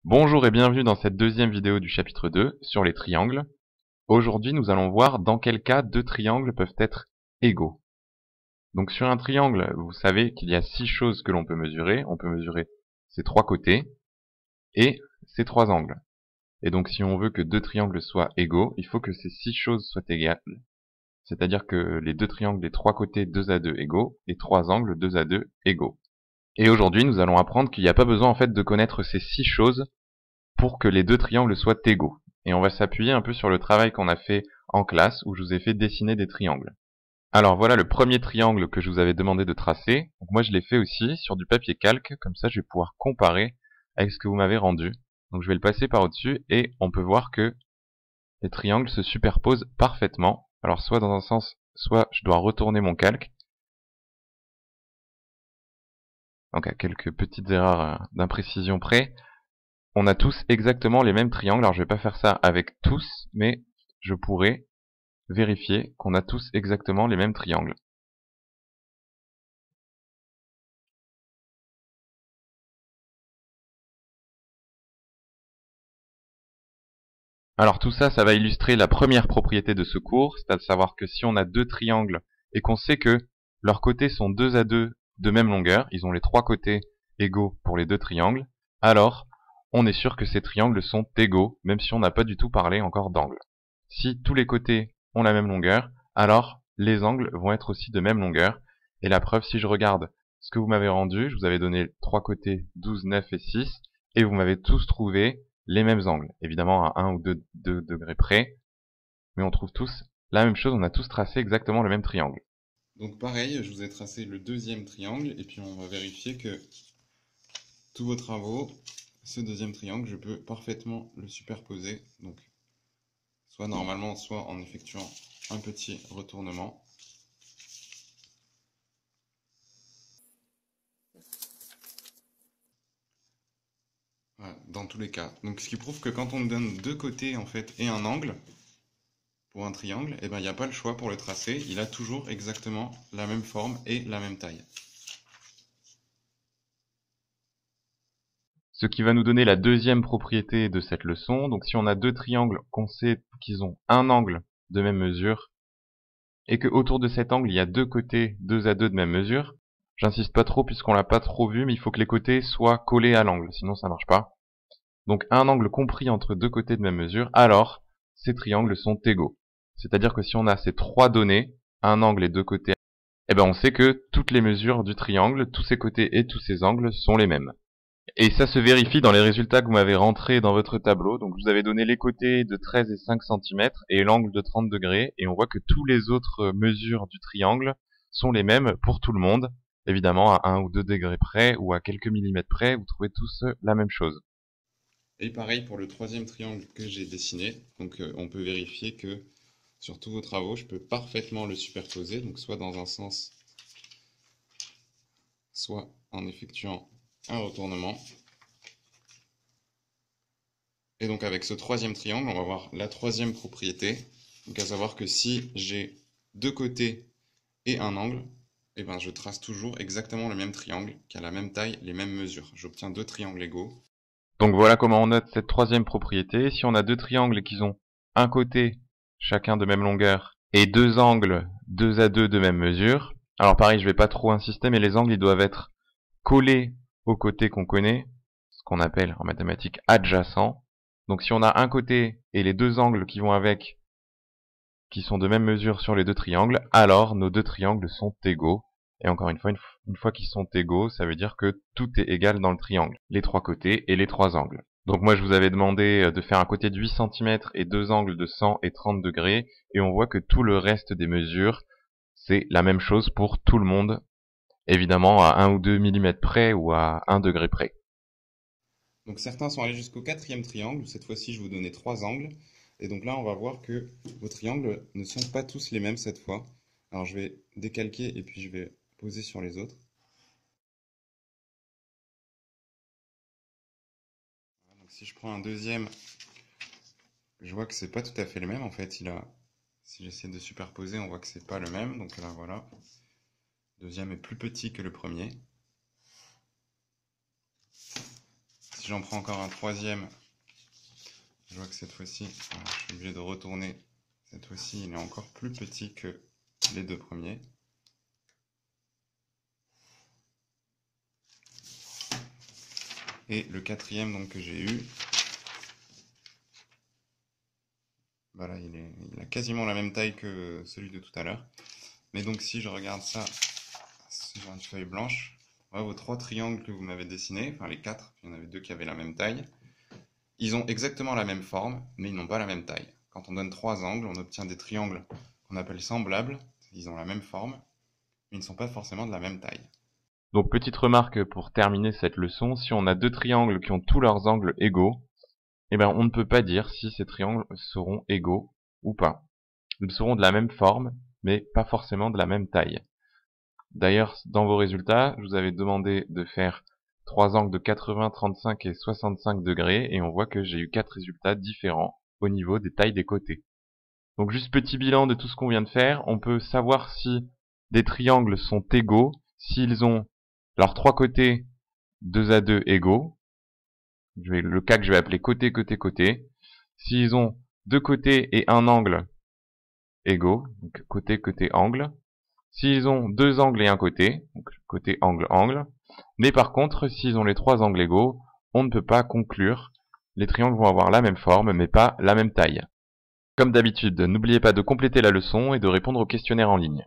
Bonjour et bienvenue dans cette deuxième vidéo du chapitre 2 sur les triangles. Aujourd'hui, nous allons voir dans quel cas deux triangles peuvent être égaux. Donc sur un triangle, vous savez qu'il y a 6 choses que l'on peut mesurer. On peut mesurer ses 3 côtés et ses 3 angles. Et donc si on veut que deux triangles soient égaux, il faut que ces 6 choses soient égales. C'est-à-dire que les deux triangles des 3 côtés 2 à 2 égaux et 3 angles 2 à 2 égaux. Et aujourd'hui, nous allons apprendre qu'il n'y a pas besoin en fait de connaître ces 6 choses pour que les deux triangles soient égaux. Et on va s'appuyer un peu sur le travail qu'on a fait en classe où je vous ai fait dessiner des triangles. Alors voilà le premier triangle que je vous avais demandé de tracer. Donc moi je l'ai fait aussi sur du papier calque, comme ça je vais pouvoir comparer avec ce que vous m'avez rendu. Donc je vais le passer par au-dessus et on peut voir que les triangles se superposent parfaitement. Alors soit dans un sens, soit je dois retourner mon calque. Donc à quelques petites erreurs d'imprécision près. On a tous exactement les mêmes triangles. Alors je vais pas faire ça avec tous, mais je pourrais vérifier qu'on a tous exactement les mêmes triangles. Alors tout ça, ça va illustrer la première propriété de ce cours, c'est à savoir que si on a deux triangles et qu'on sait que leurs côtés sont 2 à 2 de même longueur, ils ont les 3 côtés égaux pour les deux triangles, alors on est sûr que ces triangles sont égaux, même si on n'a pas du tout parlé encore d'angle. Si tous les côtés ont la même longueur, alors les angles vont être aussi de même longueur. Et la preuve, si je regarde ce que vous m'avez rendu, je vous avais donné 3 côtés 12, 9 et 6, et vous m'avez tous trouvé les mêmes angles. Évidemment à 1 ou 2 degrés près, mais on trouve tous la même chose, on a tous tracé exactement le même triangle. Donc pareil, je vous ai tracé le deuxième triangle et puis on va vérifier que tous vos travaux, ce deuxième triangle, je peux parfaitement le superposer. Donc soit normalement, soit en effectuant un petit retournement. Voilà, dans tous les cas. Donc ce qui prouve que quand on me donne deux côtés en fait et un angle pour un triangle, eh ben il n'y a pas le choix pour le tracer. Il a toujours exactement la même forme et la même taille. Ce qui va nous donner la deuxième propriété de cette leçon. Donc si on a deux triangles qu'on sait qu'ils ont un angle de même mesure, et que autour de cet angle il y a deux côtés 2 à 2 de même mesure, j'insiste pas trop puisqu'on l'a pas trop vu, mais il faut que les côtés soient collés à l'angle, sinon ça marche pas. Donc un angle compris entre deux côtés de même mesure, alors ces triangles sont égaux. C'est-à-dire que si on a ces trois données, un angle et deux côtés, eh ben on sait que toutes les mesures du triangle, tous ses côtés et tous ses angles sont les mêmes. Et ça se vérifie dans les résultats que vous m'avez rentrés dans votre tableau. Donc je vous avais donné les côtés de 13 et 5 cm et l'angle de 30 degrés. Et on voit que tous les autres mesures du triangle sont les mêmes pour tout le monde. Évidemment, à 1 ou 2 degrés près ou à quelques millimètres près, vous trouvez tous la même chose. Et pareil pour le troisième triangle que j'ai dessiné. Donc on peut vérifier que sur tous vos travaux, je peux parfaitement le superposer. Donc soit dans un sens, soit en effectuant un retournement. Et donc avec ce troisième triangle, on va voir la troisième propriété. Donc à savoir que si j'ai deux côtés et un angle, eh ben je trace toujours exactement le même triangle qui a la même taille, les mêmes mesures. J'obtiens deux triangles égaux. Donc voilà comment on note cette troisième propriété. Si on a deux triangles et qu'ils ont un côté chacun de même longueur et deux angles 2 à 2 de même mesure, alors pareil, je vais pas trop insister, mais les angles ils doivent être collés aux côtés qu'on connaît, ce qu'on appelle en mathématiques adjacents. Donc si on a un côté et les deux angles qui vont avec, qui sont de même mesure sur les deux triangles, alors nos deux triangles sont égaux. Et encore une fois qu'ils sont égaux, ça veut dire que tout est égal dans le triangle, les trois côtés et les trois angles. Donc moi je vous avais demandé de faire un côté de 8 cm et deux angles de 100 et 30 degrés, et on voit que tout le reste des mesures, c'est la même chose pour tout le monde, évidemment à 1 ou 2 millimètres près ou à 1 degré près. Donc certains sont allés jusqu'au quatrième triangle. Cette fois-ci, je vais vous donner trois angles. Et donc là, on va voir que vos triangles ne sont pas tous les mêmes cette fois. Alors je vais décalquer et puis je vais poser sur les autres. Donc si je prends un deuxième, je vois que c'est pas tout à fait le même en fait. Si j'essaie de superposer, on voit que c'est pas le même. Donc là voilà, le deuxième est plus petit que le premier. Si Si j'en prends encore un troisième, je vois que cette fois-ci, je suis obligé de retourner. Cette fois-ci, il est encore plus petit que les deux premiers. Et le quatrième donc, que j'ai eu, voilà, il a quasiment la même taille que celui de tout à l'heure. Mais donc si je regarde ça sur une feuille blanche, voilà vos trois triangles que vous m'avez dessinés, enfin les quatre, il y en avait deux qui avaient la même taille. Ils ont exactement la même forme, mais ils n'ont pas la même taille. Quand on donne trois angles, on obtient des triangles qu'on appelle semblables. Ils ont la même forme, mais ils ne sont pas forcément de la même taille. Donc petite remarque pour terminer cette leçon, si on a deux triangles qui ont tous leurs angles égaux, eh ben on ne peut pas dire si ces triangles seront égaux ou pas. Ils seront de la même forme, mais pas forcément de la même taille. D'ailleurs, dans vos résultats, je vous avais demandé de faire trois angles de 80, 35 et 65 degrés, et on voit que j'ai eu quatre résultats différents au niveau des tailles des côtés. Donc juste petit bilan de tout ce qu'on vient de faire, on peut savoir si des triangles sont égaux, s'ils ont leurs trois côtés 2 à 2 égaux, le cas que je vais appeler côté, côté, côté, s'ils ont deux côtés et un angle égaux, donc côté, côté, angle, s'ils ont deux angles et un côté, donc côté, angle, angle, mais par contre, s'ils ont les trois angles égaux, on ne peut pas conclure. Les triangles vont avoir la même forme, mais pas la même taille. Comme d'habitude, n'oubliez pas de compléter la leçon et de répondre au questionnaire en ligne.